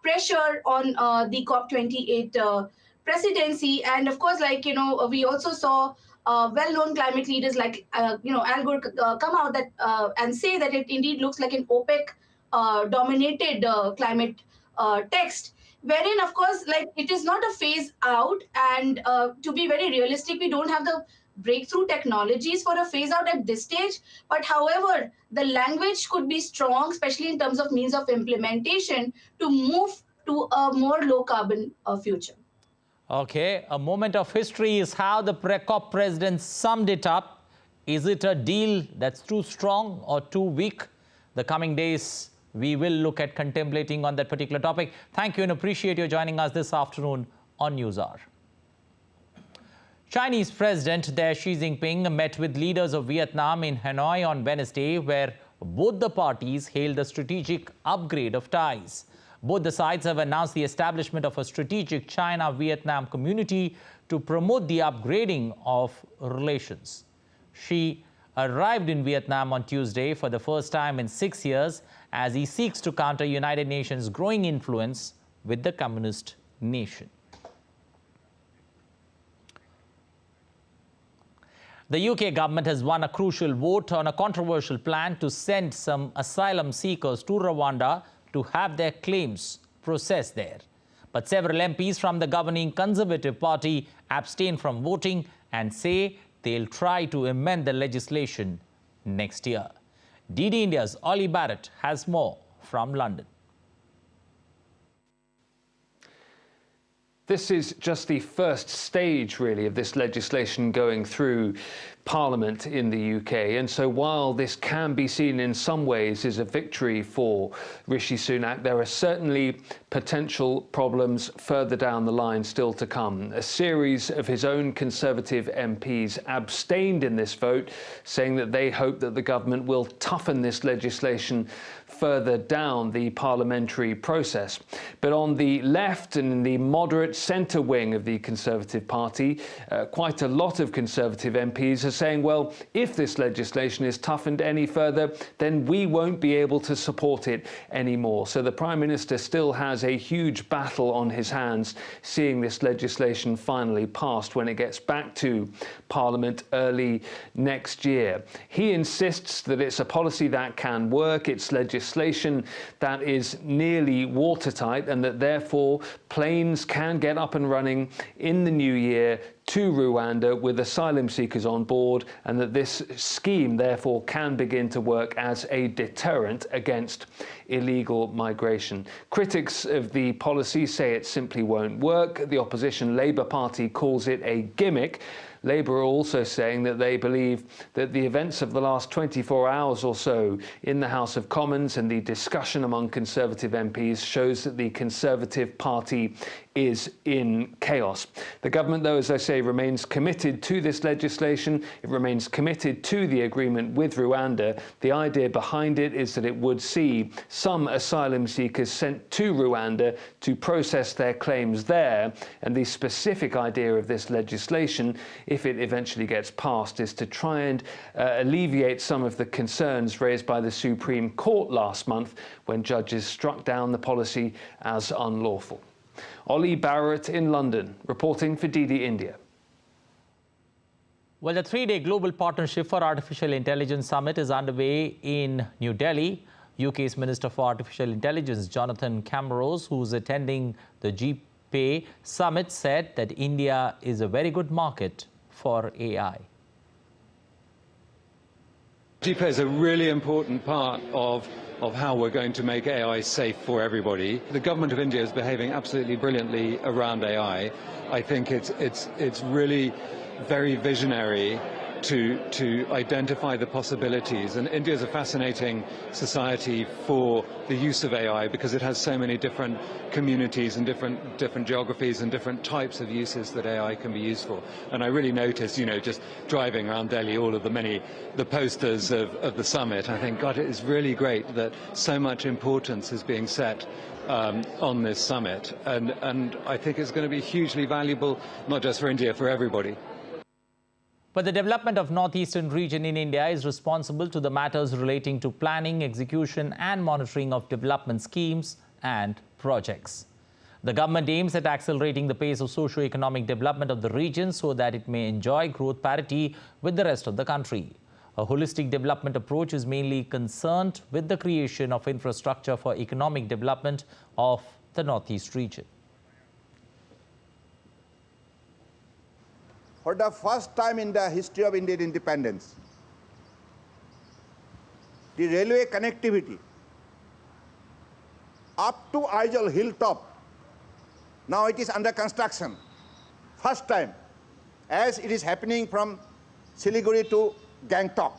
pressure on the COP28 presidency. And of course, we also saw well-known climate leaders like, Al Gore come out and say that it indeed looks like an OPEC-dominated climate text, wherein, of course, it is not a phase out. And to be very realistic, we don't have the breakthrough technologies for a phase out at this stage. But however, the language could be strong, especially in terms of means of implementation, to move to a more low carbon future. Okay, a moment of history is how the COP president summed it up. Is it a deal that's too strong or too weak? The coming days, we will look at contemplating on that particular topic. Thank you and appreciate you joining us this afternoon on NewsHour. Chinese President Xi Jinping met with leaders of Vietnam in Hanoi on Wednesday, where both the parties hailed a strategic upgrade of ties. Both the sides have announced the establishment of a strategic China-Vietnam community to promote the upgrading of relations. Xi arrived in Vietnam on Tuesday for the first time in 6 years as he seeks to counter United Nations' growing influence with the communist nation. The UK government has won a crucial vote on a controversial plan to send some asylum seekers to Rwanda to have their claims processed there. But several MPs from the governing Conservative Party abstain from voting and say they'll try to amend the legislation next year. DD India's Ollie Barrett has more from London. This is just the first stage, really, of this legislation going through Parliament in the UK. And so while this can be seen in some ways as a victory for Rishi Sunak, there are certainly potential problems further down the line still to come. A series of his own Conservative MPs abstained in this vote, saying that they hope that the government will toughen this legislation further down the parliamentary process. But on the left and in the moderate centre wing of the Conservative Party, quite a lot of Conservative MPs are saying, well, if this legislation is toughened any further, then we won't be able to support it anymore. So the Prime Minister still has a huge battle on his hands, seeing this legislation finally passed when it gets back to Parliament early next year. He insists that it's a policy that can work, it's legislation that is nearly watertight, and that therefore planes can get up and running in the new year to Rwanda with asylum seekers on board, and that this scheme therefore can begin to work as a deterrent against illegal migration. Critics of the policy say it simply won't work. The opposition Labour Party calls it a gimmick. Labour are also saying that they believe that the events of the last 24 hours or so in the House of Commons and the discussion among Conservative MPs shows that the Conservative Party is in chaos. The government, though, as I say, remains committed to this legislation. It remains committed to the agreement with Rwanda. The idea behind it is that it would see some asylum seekers sent to Rwanda to process their claims there. And the specific idea of this legislation, if it eventually gets passed, is to try and alleviate some of the concerns raised by the Supreme Court last month when judges struck down the policy as unlawful. Ollie Barrett in London, reporting for DD India. Well, the three-day Global Partnership for Artificial Intelligence Summit is underway in New Delhi. UK's Minister for Artificial Intelligence, Jonathan Cameron, who's attending the GPA summit, said that India is a very good market for AI. GPA is a really important part of how we're going to make AI safe for everybody. The government of India is behaving absolutely brilliantly around AI. I think it's really very visionary to identify the possibilities. And India is a fascinating society for the use of AI because it has so many different communities and different geographies and different types of uses that AI can be used for. And I really noticed, just driving around Delhi, all of the posters of the summit. I think, God, it is really great that so much importance is being set on this summit. And I think it's going to be hugely valuable, not just for India, for everybody. But the development of northeastern region in India is responsible to the matters relating to planning, execution and monitoring of development schemes and projects. The government aims at accelerating the pace of socio-economic development of the region so that it may enjoy growth parity with the rest of the country. A holistic development approach is mainly concerned with the creation of infrastructure for economic development of the northeast region. For the first time in the history of Indian independence, the railway connectivity up to Aizawl hilltop, now it is under construction. First time, as it is happening from Siliguri to Gangtok.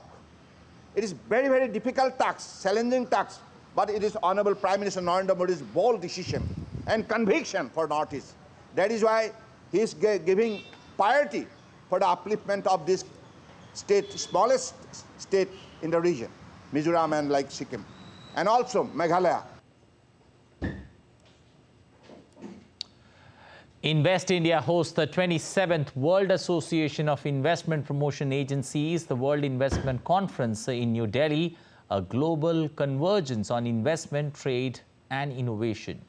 It is very, very difficult task, challenging task, but it is Honorable Prime Minister Narendra Modi's bold decision and conviction for Northeast. That is why he is giving priority for the upliftment of this state, smallest state in the region, Mizoram and like Sikkim, and also Meghalaya. In West India hosts the 27th World Association of Investment Promotion Agencies, the World Investment Conference in New Delhi, a global convergence on investment, trade and innovation.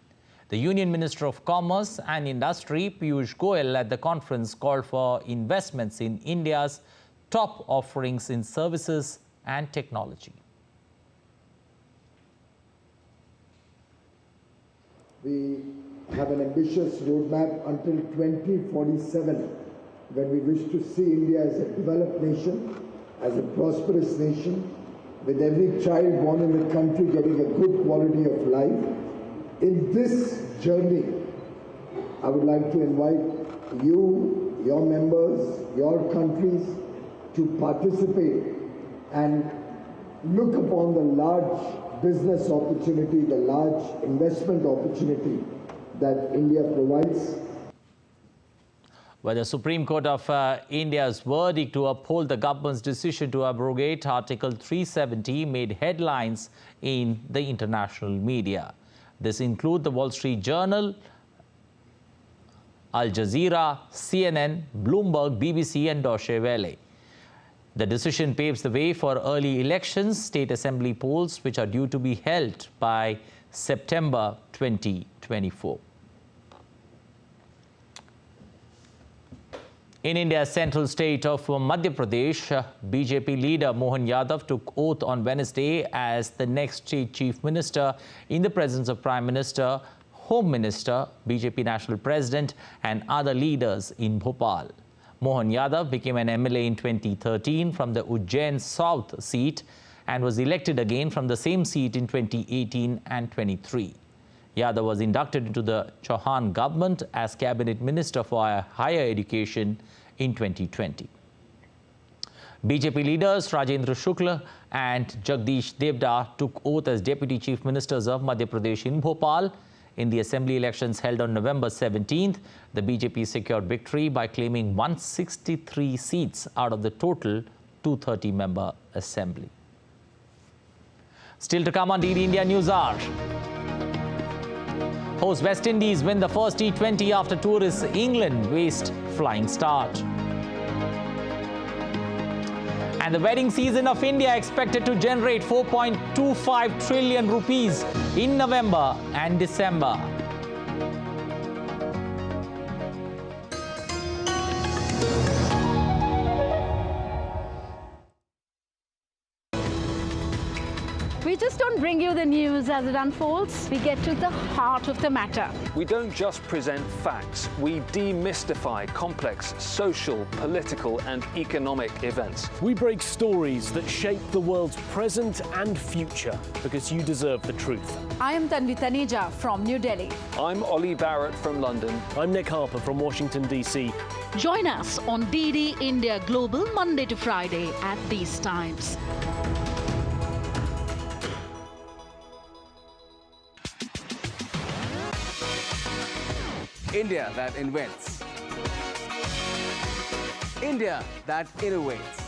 The Union Minister of Commerce and Industry, Piyush Goyal, at the conference called for investments in India's top offerings in services and technology. We have an ambitious roadmap until 2047, when we wish to see India as a developed nation, as a prosperous nation, with every child born in the country getting a good quality of life. In this journey, I would like to invite you, your members, your countries to participate and look upon the large business opportunity, the large investment opportunity that India provides. Well, the Supreme Court of India's verdict to uphold the government's decision to abrogate Article 370 made headlines in the international media. This includes the Wall Street Journal, Al Jazeera, CNN, Bloomberg, BBC and Deutsche Welle. The decision paves the way for early elections, state assembly polls, which are due to be held by September 2024. In India's central state of Madhya Pradesh, BJP leader Mohan Yadav took oath on Wednesday as the next state chief minister in the presence of Prime Minister, Home Minister, BJP National President and other leaders in Bhopal. Mohan Yadav became an MLA in 2013 from the Ujjain South seat and was elected again from the same seat in 2018 and 23. Yadav was inducted into the Chauhan government as Cabinet Minister for Higher Education in 2020. BJP leaders Rajendra Shukla and Jagdish Devda took oath as Deputy Chief Ministers of Madhya Pradesh in Bhopal. In the assembly elections held on November 17th, the BJP secured victory by claiming 163 seats out of the total 230-member assembly. Still to come on DD India News Hour. Host West Indies win the first T20 after tourist England waste flying start. And the wedding season of India expected to generate 4.25 trillion rupees in November and December. We just don't bring you the news as it unfolds. We get to the heart of the matter. We don't just present facts. We demystify complex social, political and economic events. We break stories that shape the world's present and future because you deserve the truth. I am Tanvi Taneja from New Delhi. I'm Ollie Barrett from London. I'm Nick Harper from Washington, D.C. Join us on DD India Global Monday to Friday at these times. India that invents. India that innovates.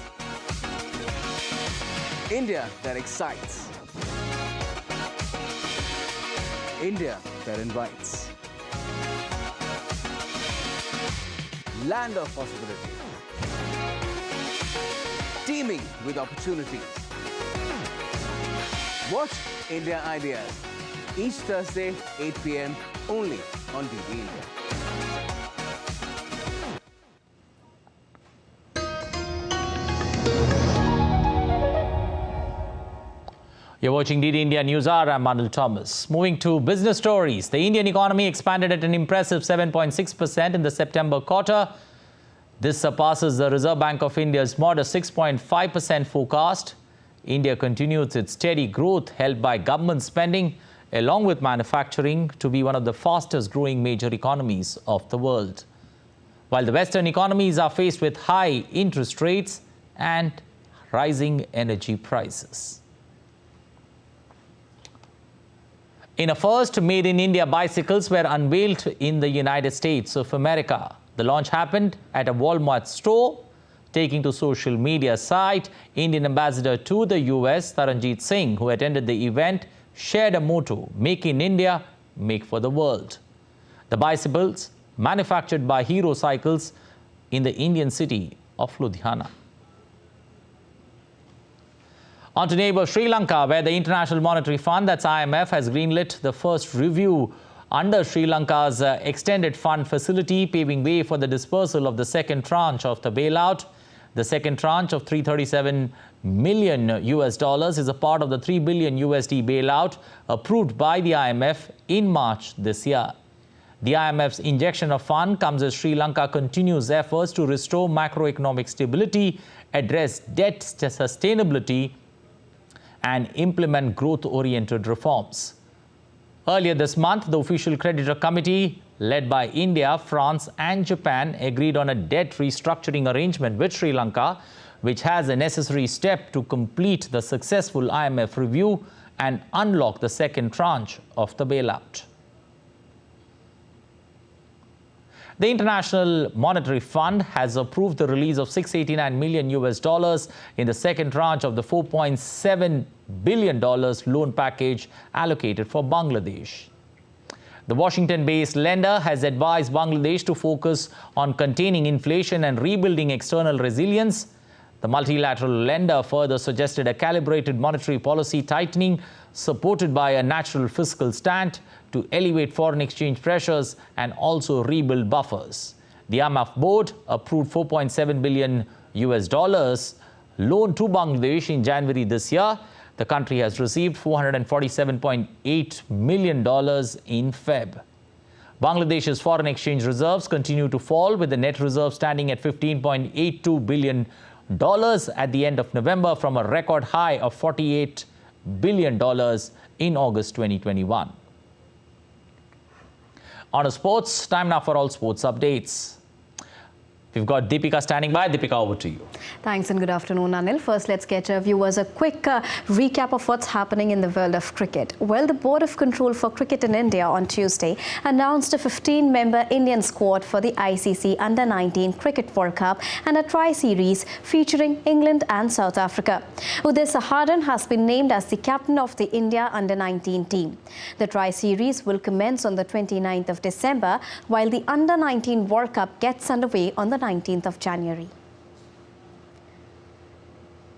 India that excites. India that invites. Land of possibilities. Teeming with opportunities. Watch India Ideas each Thursday, 8 p.m. only on DD India. You're watching DD India News Hour. I'm Manal Thomas. Moving to business stories. The Indian economy expanded at an impressive 7.6% in the September quarter. This surpasses the Reserve Bank of India's modest 6.5% forecast. India continues its steady growth helped by government spending, along with manufacturing, to be one of the fastest growing major economies of the world. While the Western economies are faced with high interest rates and rising energy prices. In a first, Made in India bicycles were unveiled in the United States of America. The launch happened at a Walmart store. Taking to social media site, Indian ambassador to the US, Taranjeet Singh, who attended the event, shared a motto, "Make in India, make for the world." The bicycles manufactured by Hero Cycles in the Indian city of Ludhiana. On to neighbour Sri Lanka, where the International Monetary Fund, that's IMF, has greenlit the first review under Sri Lanka's extended fund facility, paving way for the dispersal of the second tranche of the bailout. The second tranche of $337 million is a part of the $3 billion USD bailout approved by the IMF in March this year. The IMF's injection of fund comes as Sri Lanka continues efforts to restore macroeconomic stability, address debt sustainability, and implement growth-oriented reforms. Earlier this month, the Official Creditor Committee, led by India, France and Japan, agreed on a debt restructuring arrangement with Sri Lanka, which has a necessary step to complete the successful IMF review and unlock the second tranche of the bailout. The International Monetary Fund has approved the release of $689 million in the second tranche of the $4.7 billion loan package allocated for Bangladesh. The Washington-based lender has advised Bangladesh to focus on containing inflation and rebuilding external resilience. The multilateral lender further suggested a calibrated monetary policy tightening supported by a natural fiscal stand to elevate foreign exchange pressures and also rebuild buffers. The IMF board approved $4.7 billion loan to Bangladesh in January this year. The country has received $447.8 million in Feb. Bangladesh's foreign exchange reserves continue to fall, with the net reserve standing at $15.82 billion at the end of November from a record high of $48 billion in August 2021. On to sports, time now for all sports updates. We've got Deepika standing by. Deepika, over to you. Thanks and good afternoon, Anil. First, let's get our viewers a quick recap of what's happening in the world of cricket. Well, the Board of Control for Cricket in India on Tuesday announced a 15-member Indian squad for the ICC Under-19 Cricket World Cup and a tri-series featuring England and South Africa. Uday Saharan has been named as the captain of the India Under-19 team. The tri-series will commence on the 29th of December, while the Under-19 World Cup gets underway on the 19th of January.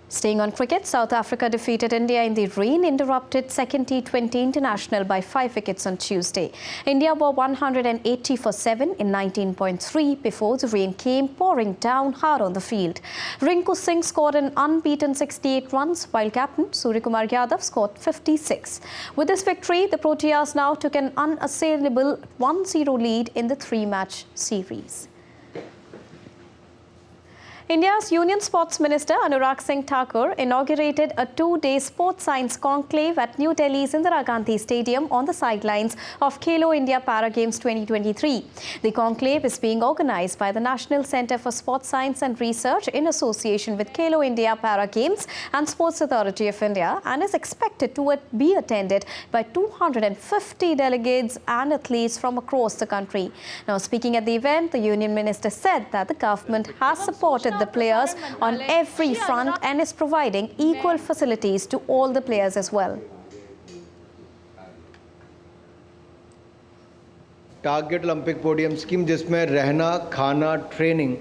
Staying on cricket, South Africa defeated India in the rain-interrupted second T20 International by 5 wickets on Tuesday. India were 180 for 7 in 19.3 before the rain came pouring down hard on the field. Rinku Singh scored an unbeaten 68 runs, while captain Suryakumar Yadav scored 56. With this victory, the Proteas now took an unassailable 1-0 lead in the 3-match series. India's Union Sports Minister Anurag Singh Thakur inaugurated a 2-day sports science conclave at New Delhi's Indira Gandhi Stadium on the sidelines of Khelo India Para Games 2023. The conclave is being organized by the National Centre for Sports Science and Research in association with Khelo India Para Games and Sports Authority of India and is expected to be attended by 250 delegates and athletes from across the country. Now, speaking at the event, the Union Minister said that the government has supported the players on every front and is providing equal facilities to all the players as well. Target Olympic podium scheme जिसमें रहना, खाना, training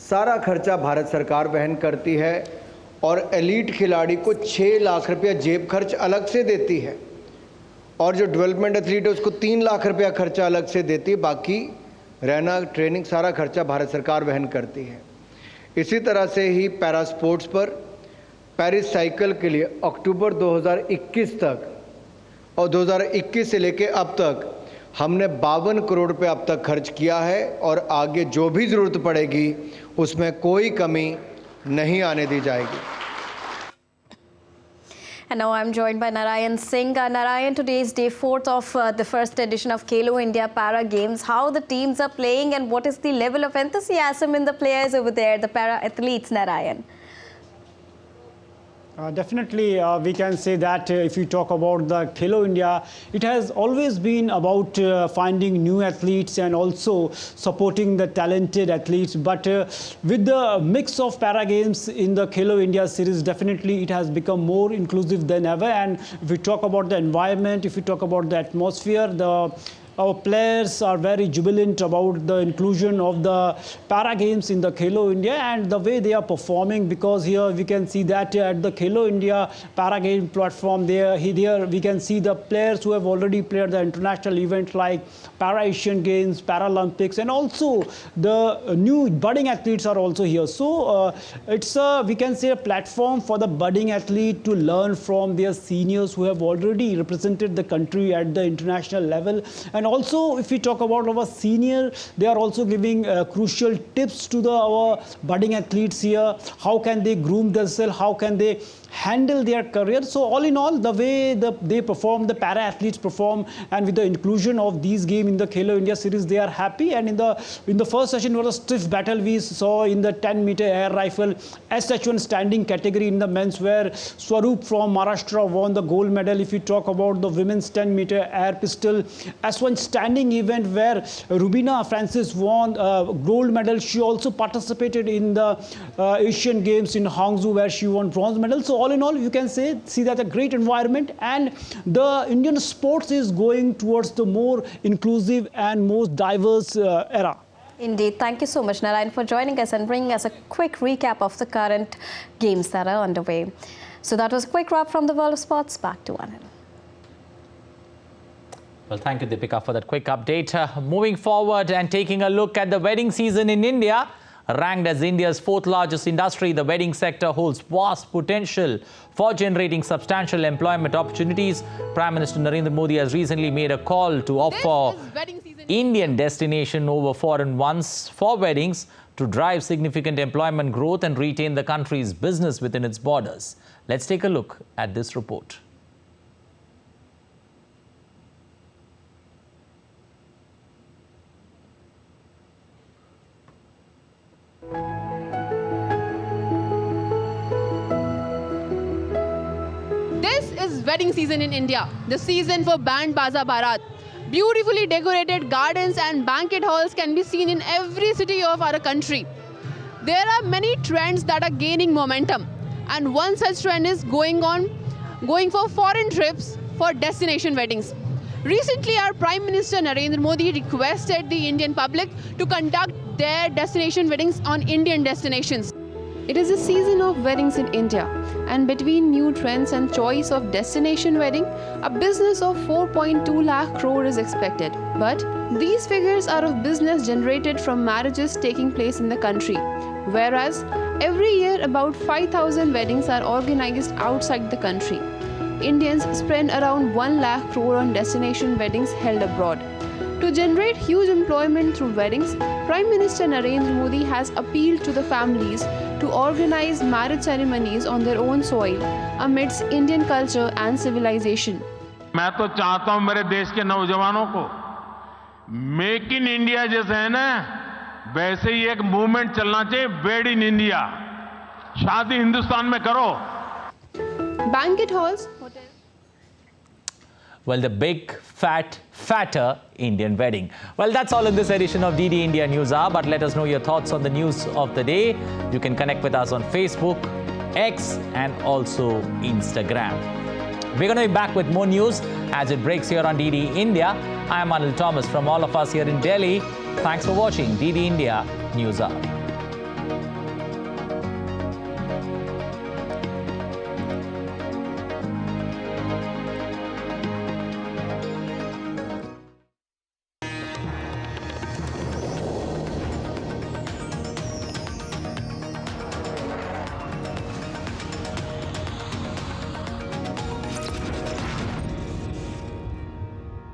सारा खर्चा भारत सरकार वहन करती है और एलीट खिलाड़ी को 6 लाख रुपया जेब खर्च अलग से देती है और जो डेवलपमेंट एथलीट है उसको 3 लाख रुपया खर्चा अलग से देती है। बाकी रहना, ट्रेनिंग सारा खर्चा भारत सरकार वहन करती है। इसी तरह से ही पैरा स्पोर्ट्स पर पेरिस साइकिल के लिए अक्टूबर 2021 तक और 2021 से लेके अब तक हमने 52 करोड़ रुपए अब तक खर्च किया है और आगे जो भी ज़रूरत पड़ेगी उसमें कोई कमी नहीं आने दी जाएगी। And now I'm joined by Narayan Singh. Narayan, today is day 4th of the first edition of Khelo India Para Games. How the teams are playing and what is the level of enthusiasm in the players over there, the para athletes, Narayan? Definitely, we can say that if you talk about the Khelo India, it has always been about finding new athletes and also supporting the talented athletes. But with the mix of para games in the Khelo India series, definitely it has become more inclusive than ever. And if we talk about the environment, if we talk about the atmosphere, the our players are very jubilant about the inclusion of the para games in the Khelo India and the way they are performing, because here we can see that at the Khelo India para game platform there we can see the players who have already played the international events like Para Asian Games, Paralympics, and also the new budding athletes are also here. So it's we can say a platform for the budding athlete to learn from their seniors who have already represented the country at the international level. And also, if we talk about our senior, they are also giving crucial tips to our budding athletes here. How can they groom themselves? How can they handle their career? So all in all, the way they perform, the para athletes perform, and with the inclusion of these games in the Khelo India series, they are happy. And in the first session was a stiff battle we saw in the 10-meter air rifle SH1 standing category in the men's, where Swaroop from Maharashtra won the gold medal. If you talk about the women's 10-meter air pistol S1 standing event, where Rubina Francis won gold medal. She also participated in the Asian Games in Hangzhou, where she won bronze medal. So all in all, you can see that a great environment, and the Indian sports is going towards the more inclusive and most diverse era. Indeed. Thank you so much, Narayan, for joining us and bringing us a quick recap of the current games that are underway. So that was a quick wrap from the world of sports. Back to Anil. Well, thank you, Deepika, for that quick update. Moving forward and taking a look at the wedding season in India. Ranked as India's fourth largest industry, the wedding sector holds vast potential for generating substantial employment opportunities. Prime Minister Narendra Modi has recently made a call to offer Indian destination over foreign ones for weddings to drive significant employment growth and retain the country's business within its borders. Let's take a look at this report. This is wedding season in India, the season for Prasar Bharati. Beautifully decorated gardens and banquet halls can be seen in every city of our country. There are many trends that are gaining momentum, and one such trend is going for foreign trips for destination weddings. Recently, our Prime Minister Narendra Modi requested the Indian public to conduct their destination weddings on Indian destinations. It is a season of weddings in India, and between new trends and choice of destination wedding, a business of 4.2 lakh crore is expected. But these figures are of business generated from marriages taking place in the country, whereas every year about 5,000 weddings are organized outside the country. Indians spend around 1 lakh crore on destination weddings held abroad. To generate huge employment through weddings, Prime Minister Narendra Modi has appealed to the families to organize marriage ceremonies on their own soil amidst Indian culture and civilization. मैं तो चाहता हूं मेरे देश के नौजवानों को make in India जैसे है ना, वैसे ही एक मूवमेंट चलना चाहिए, वेड इन इंडिया. शादी हिंदुस्तान में करो. Banquet halls. Well, the big, fatter Indian wedding. Well, that's all in this edition of DD India News Hour, but let us know your thoughts on the news of the day. You can connect with us on Facebook, X, and also Instagram. We're going to be back with more news as it breaks here on DD India. I am Anil Thomas. From all of us here in Delhi, thanks for watching DD India News Hour.